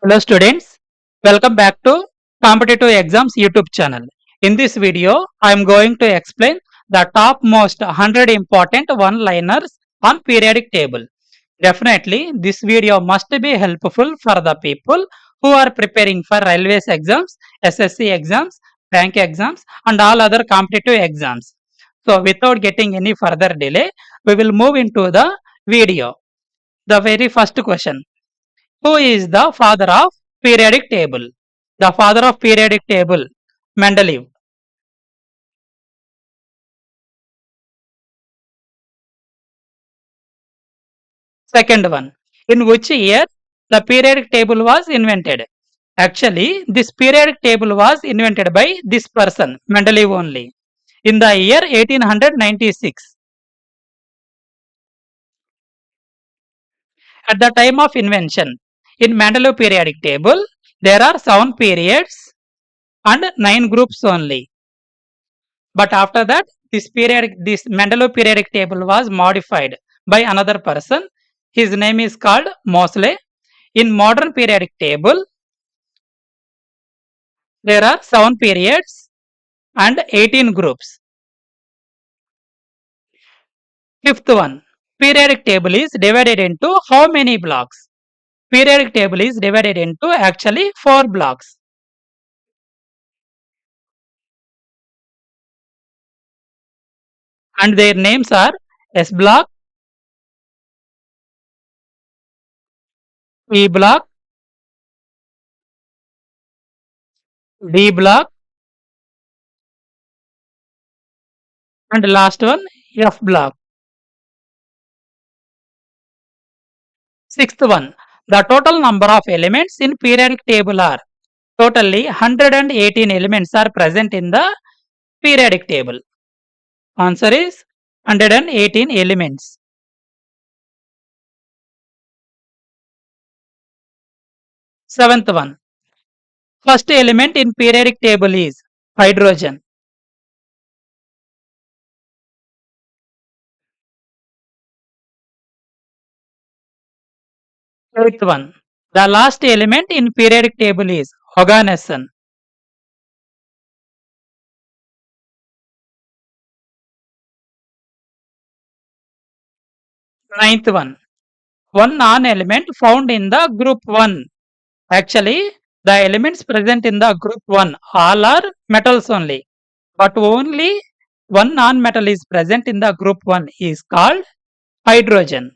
Hello students, welcome back to Competitive Exams YouTube channel. In this video, I am going to explain the top most 100 important one-liners on periodic table. Definitely, this video must be helpful for the people who are preparing for railways exams, SSC exams, bank exams and all other competitive exams. So without getting any further delay, we will move into the video. The very first question. Who is the father of periodic table? The father of periodic table, Mendeleev. Second one, in which year the periodic table was invented? Actually, this periodic table was invented by this person, Mendeleev only, in the year 1896. At the time of invention, in Mendeleev periodic table, there are 7 periods and 9 groups only. But after that, this Mendeleev periodic table was modified by another person. His name is called Moseley. In modern periodic table, there are 7 periods and 18 groups. Fifth one, periodic table is divided into how many blocks? Periodic table is divided into actually 4 blocks. And their names are S block, E block, D block, and last one F block. Sixth one, the total number of elements in periodic table are totally 118 elements are present in the periodic table. Answer is 118 elements. Seventh one, first element in periodic table is hydrogen. Eighth one, the last element in periodic table is oganesson. Ninth one non-element found in the group 1. Actually, the elements present in the group 1 all are metals only, but only one non-metal is present in the group 1 is called hydrogen.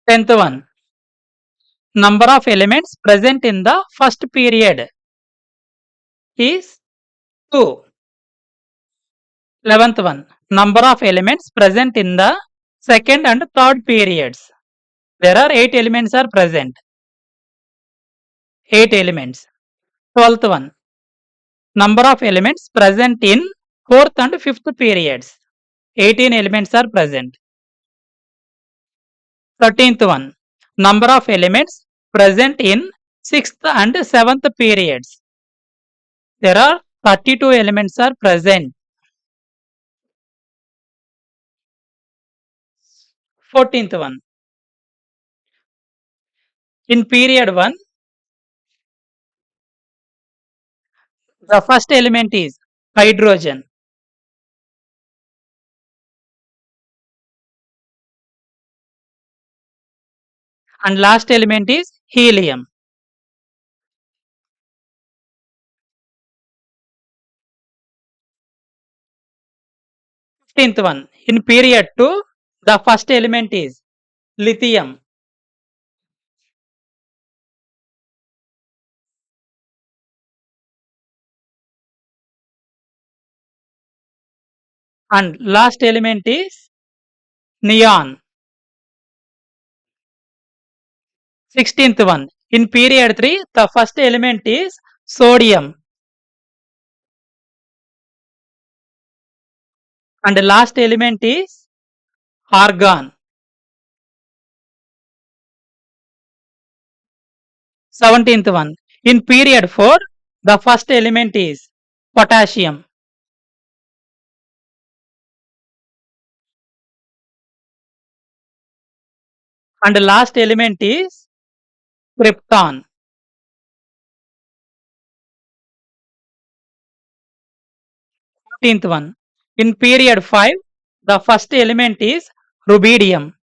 Tenth one, number of elements present in the first period is 2. 11th one, number of elements present in the second and third periods. There are 8 elements are present. 8 elements. 12th one, number of elements present in fourth and fifth periods. 18 elements are present. 13th one, number of elements present in sixth and seventh periods. There are 32 elements are present. 14th one, in period 1, the first element is hydrogen. And last element is helium. Fifteenth one, in period 2, the first element is lithium. And last element is neon. 16th one, in period 3, the first element is sodium. And the last element is argon. 17th one, in period 4, The first element is potassium. And the last element is krypton. 14th one. In period 5, the first element is rubidium.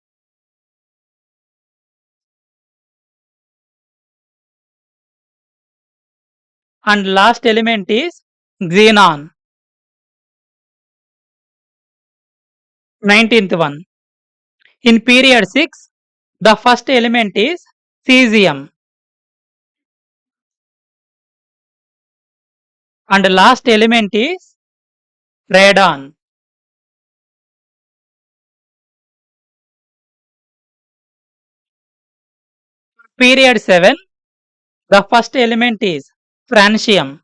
And last element is xenon. 19th one. In period 6, the first element is cesium. And the last element is radon. Period 7, the first element is francium.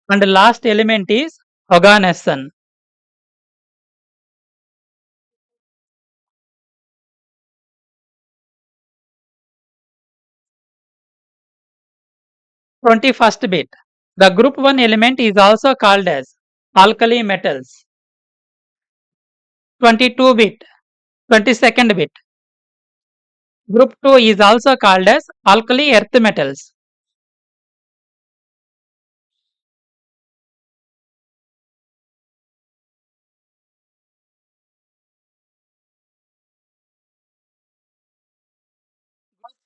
And the last element is oganesson. Twenty-first bit. The group 1 element is also called as alkali metals. 22 bit. 22nd bit. Group 2 is also called as alkali earth metals.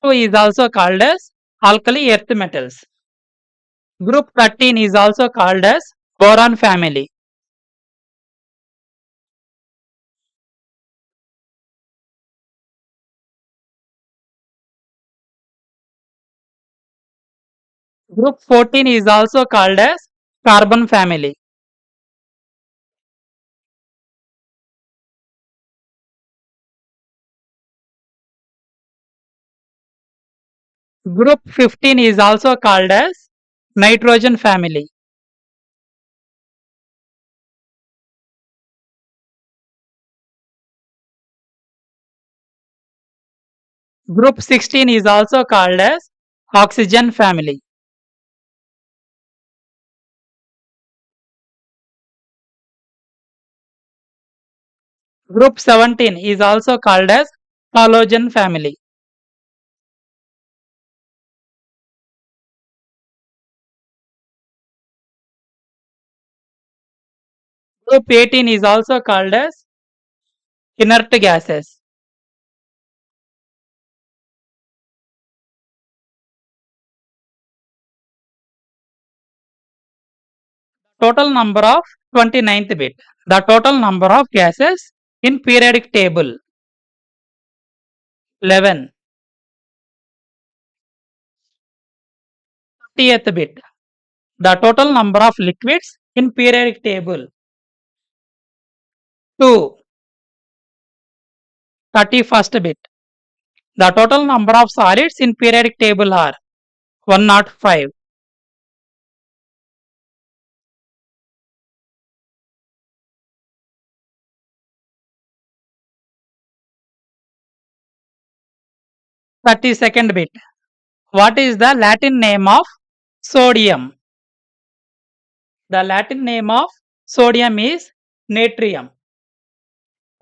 Group 2 is also called as alkali earth metals. Group 13 is also called as boron family. Group 14 is also called as carbon family. Group 15 is also called as nitrogen family. Group 16 is also called as oxygen family. Group 17 is also called as halogen family. Group 18 is also called as inert gases. Total number of 29th bit. The total number of gases in periodic table 11. 30th bit. The total number of liquids in periodic table 2. 31st bit. The total number of solids in periodic table are 105. 32nd bit. What is the Latin name of sodium? The Latin name of sodium is natrium.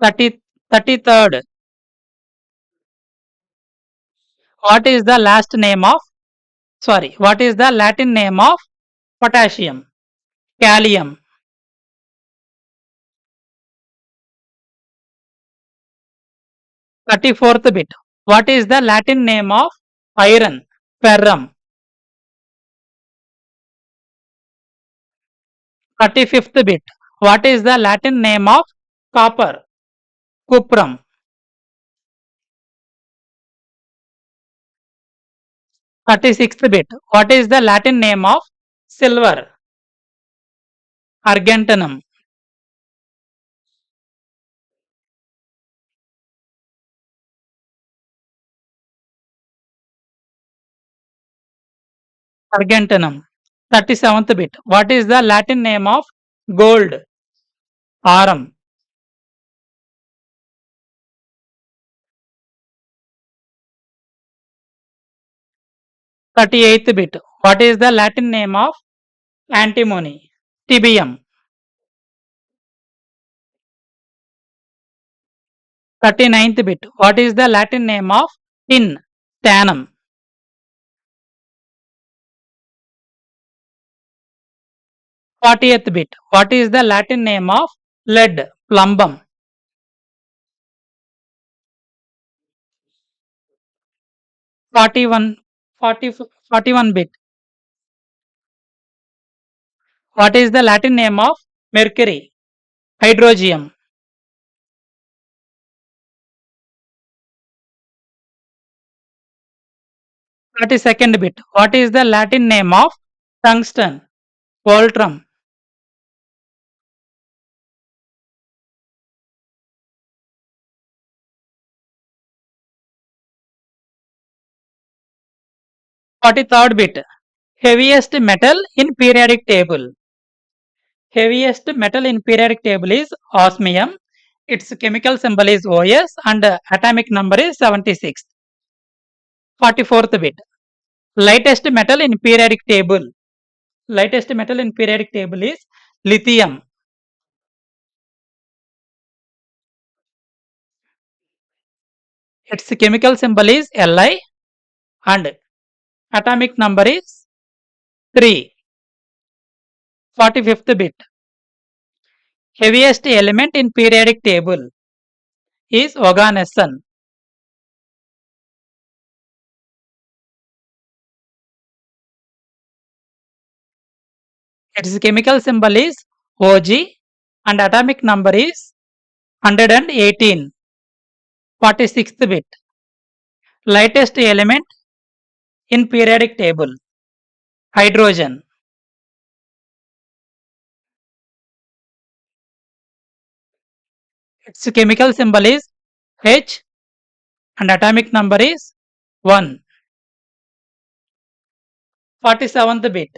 33rd. What is the what is the Latin name of potassium? Kalium. 34th bit. What is the Latin name of iron? Ferrum. 35th bit. What is the Latin name of copper? Cuprum. 36th bit. What is the Latin name of silver? Argentinum. 37th bit. What is the Latin name of gold? Aurum. 38th bit. What is the Latin name of antimony? Tibium. 39th bit. What is the Latin name of tin? Tannum. 40th bit. What is the Latin name of lead? Plumbum. 41, 41 bit. What is the Latin name of mercury? Hydrogium. 32nd bit. What is the Latin name of tungsten? Voltrum. 43rd bit. Heaviest metal in periodic table. Heaviest metal in periodic table is osmium. Its chemical symbol is OS and atomic number is 76. 44th bit. Lightest metal in periodic table. Lightest metal in periodic table is lithium. Its chemical symbol is Li and atomic number is 3. 45th bit. Heaviest element in periodic table is oganesson. Its chemical symbol is Og and atomic number is 118. 46th bit. Lightest element in periodic table, hydrogen. Its chemical symbol is H and atomic number is 1. 47th bit.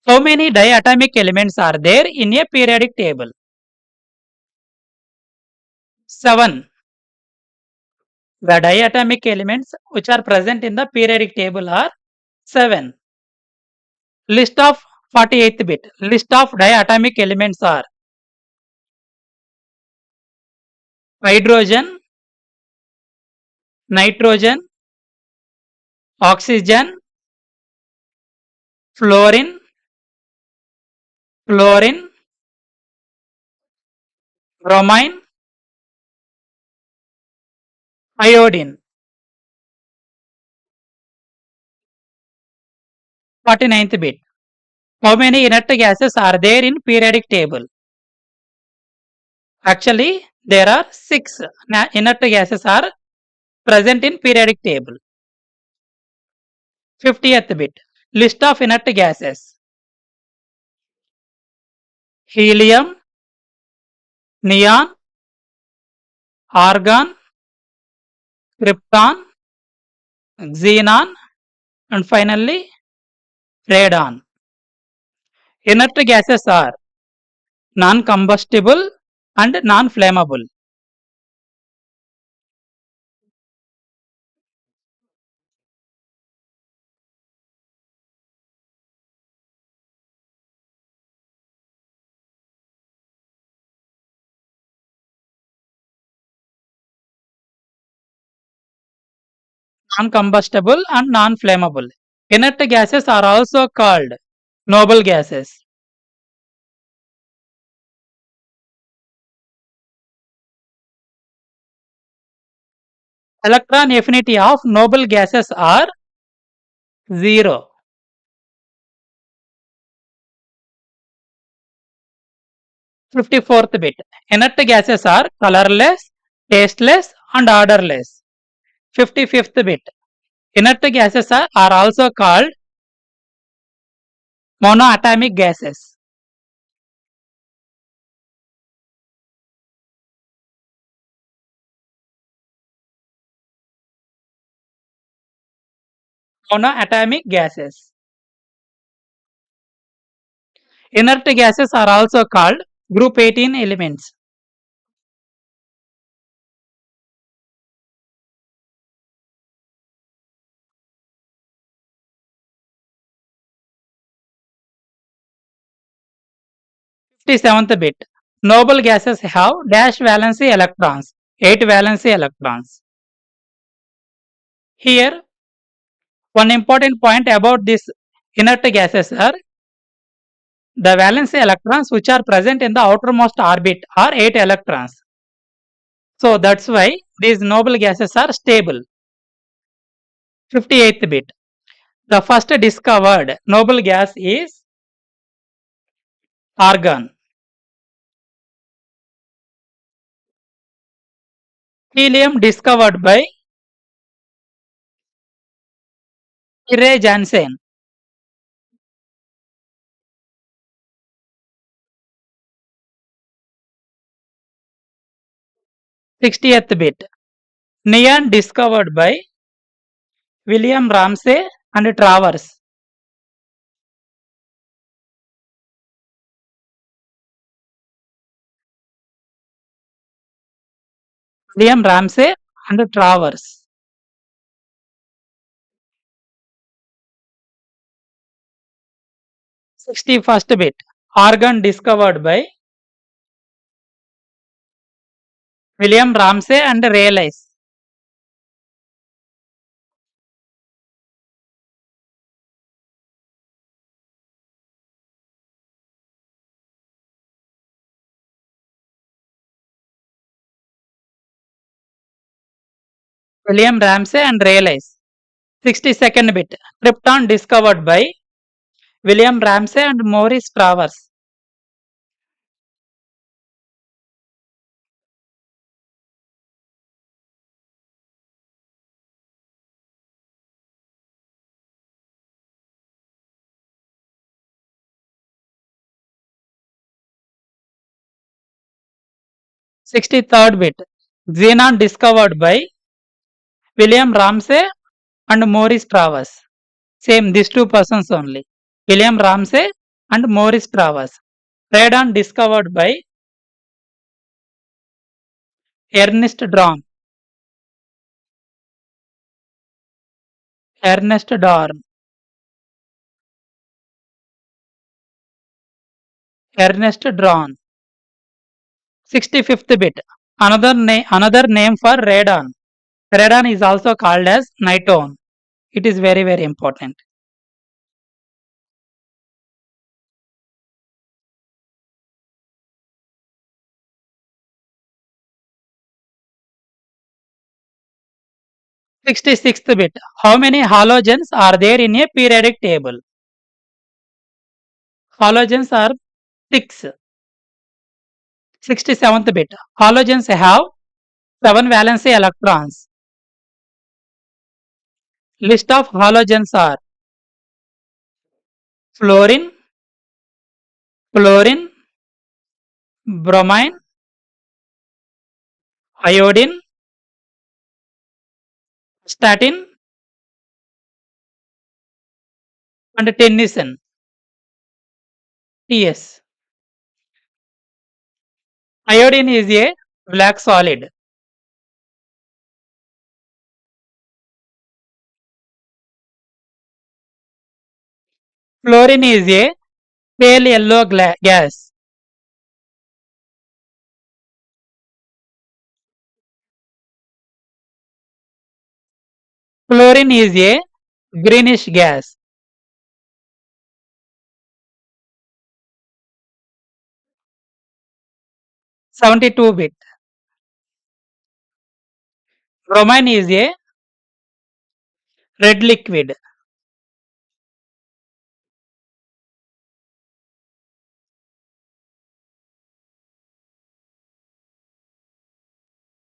How many diatomic elements are there in a periodic table? 7. The diatomic elements which are present in the periodic table are 7. List of 48th bit. List of diatomic elements are hydrogen, nitrogen, oxygen, fluorine, chlorine, bromine, iodine. 49th bit. How many inert gases are there in periodic table? Actually, there are 6 inert gases are present in periodic table. 50th bit. List of inert gases. Helium, neon, argon, krypton, xenon, and finally radon. Inert gases are non-combustible and non-flammable. Non-combustible and non-flammable. Inert gases are also called noble gases. Electron affinity of noble gases are 0. Fifty-fourth bit. Inert gases are colorless, tasteless, and odorless. 55th bit. Inert gases are also called monoatomic gases. Monoatomic gases. Inert gases are also called group 18 elements. 67th bit. Noble gases have dash valency electrons, 8 valency electrons. Here, one important point about these inert gases are the valency electrons which are present in the outermost orbit are 8 electrons. So that's why these noble gases are stable. 58th bit. The first discovered noble gas is argon. Helium discovered by Ray Jansen. 60th bit. Neon discovered by William Ramsay and Travers. William Ramsay and Travers. 61st bit. Argon discovered by William Ramsay and Rayleigh. 62nd bit. Krypton discovered by William Ramsay and Maurice Travers. 63rd bit. Xenon discovered by William Ramsay and Maurice Travers. Same, these two persons only. William Ramsay and Maurice Travers. Radon discovered by Ernest Dorn. Ernest Dorn. Ernest Dorn. 65th bit. Another name for radon. Radon is also called as nitone. It is very, very important. Sixty-sixth bit. How many halogens are there in a periodic table? Halogens are 6. 67th bit. Halogens have 7 valency electrons. List of halogens are fluorine, chlorine, bromine, iodine, statin, and tennessine. TS. Iodine is a black solid. Fluorine is a pale yellow gas. Chlorine is a greenish gas. Seventy-two bit. Bromine is a red liquid.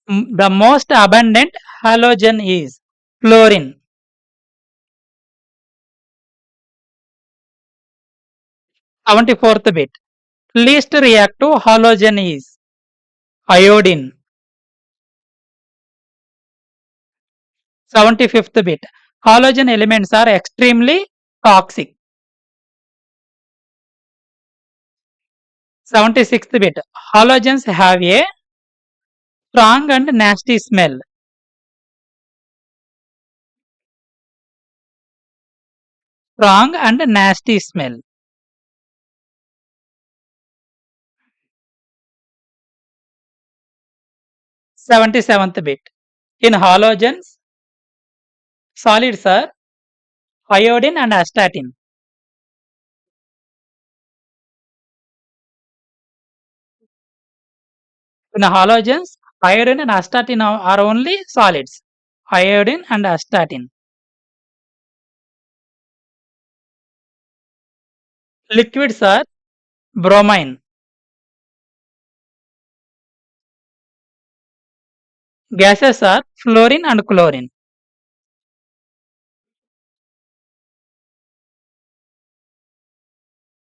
The most abundant halogen is fluorine. 74th bit. Least reactive halogen is iodine. 75th bit. Halogen elements are extremely toxic. 76th bit. Halogens have a strong and nasty smell. Strong and nasty smell. 77th bit. In halogens, solids are iodine and astatine. In halogens, iodine and astatine are only solids. Iodine and astatine. Liquids are bromine. Gases are fluorine and chlorine.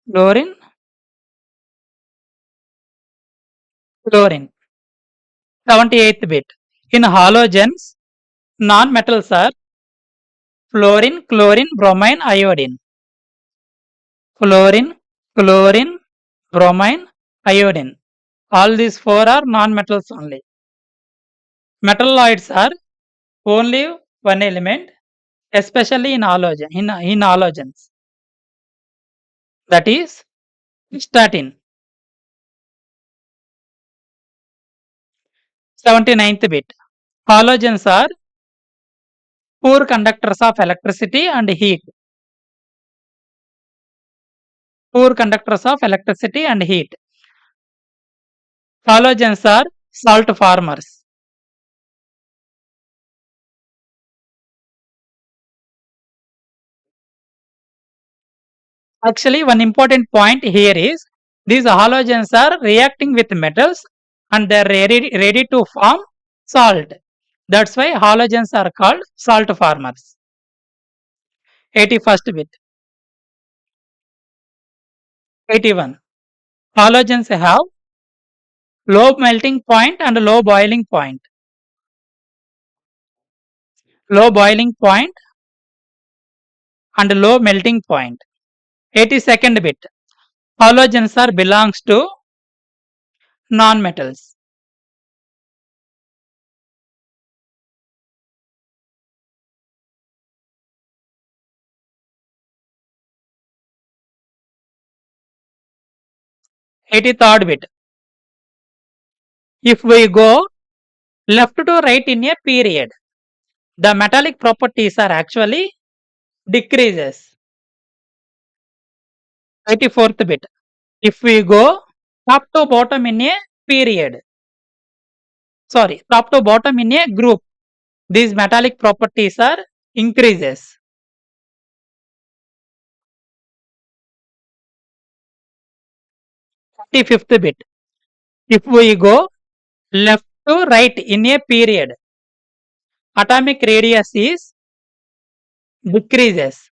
Fluorine, chlorine. 78th bit. In halogens, non-metals are fluorine, chlorine, bromine, iodine. Fluorine, chlorine, bromine, iodine. All these four are non-metals only. Metalloids are only one element, especially in halogens. That is statin. 79th bit. Halogens are poor conductors of electricity and heat. Poor conductors of electricity and heat. Halogens are salt formers. Actually, one important point here is these halogens are reacting with metals and they are ready to form salt. That's why halogens are called salt formers. 81st bit. 81. Halogens have low melting point and low boiling point. Low boiling point and low melting point. 82nd bit. Halogens are belongs to non-metals. Third bit. If we go left to right in a period, the metallic properties are actually decreases. 84th bit. If we go top to bottom in a period, top to bottom in a group, these metallic properties are increases. 45th bit. If we go left to right in a period, atomic radius is decreases.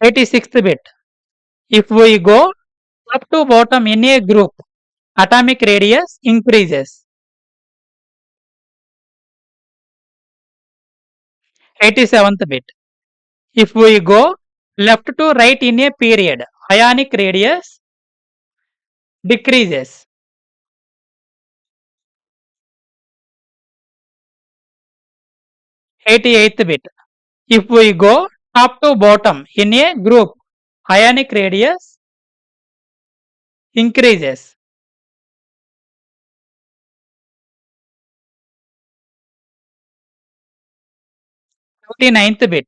86th bit. If we go top to bottom in a group, atomic radius increases. 87th bit. If we go left to right in a period, ionic radius decreases. 88th bit. If we go top to bottom in a group, ionic radius increases. 49th bit.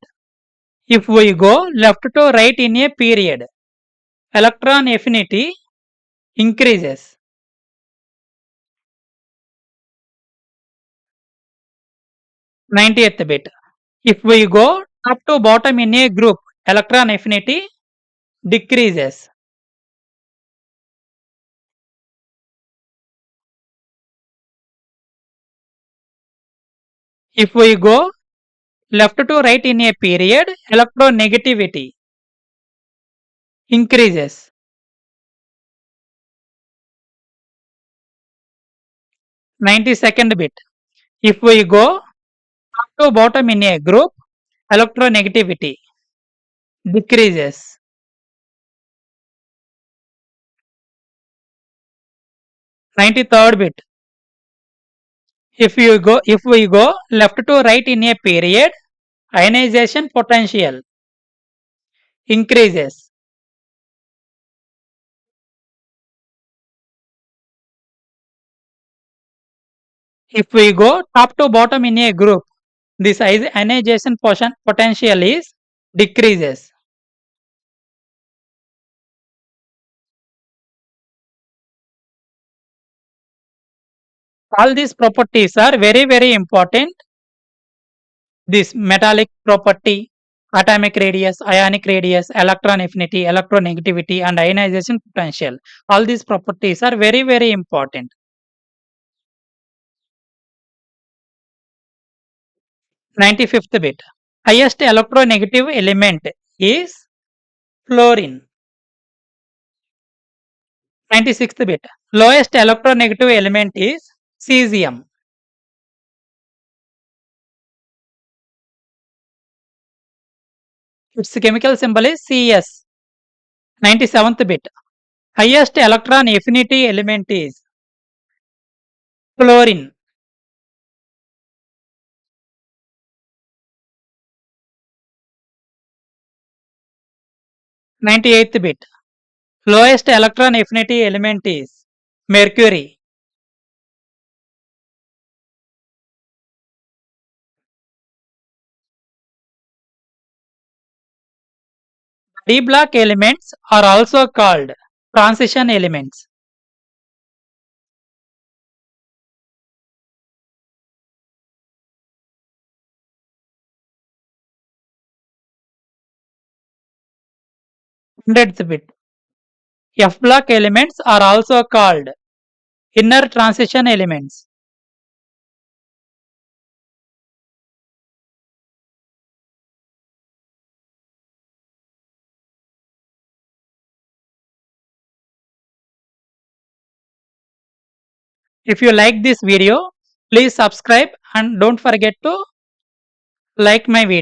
If we go left to right in a period, electron affinity increases. 90th bit. If we go top to bottom in a group, electron affinity decreases. 'If we go left to right in a period, electronegativity increases. 92nd bit. If we go top to bottom in a group, electronegativity decreases. 93rd bit. If we go left to right in a period, ionization potential increases. If we go top to bottom in a group, this ionization potential is decreases. All these properties are very important. This metallic property, atomic radius, ionic radius, electron affinity, electronegativity, and ionization potential. All these properties are very important. 95th bit. Highest electronegative element is fluorine. 96th bit. Lowest electronegative element is cesium. Its chemical symbol is Cs. 97th bit. Highest electron affinity element is fluorine. 98th bit. Lowest electron affinity element is mercury. D block elements are also called transition elements. Hundredth bit. F block elements are also called inner transition elements. If you like this video, please subscribe and don't forget to like my video.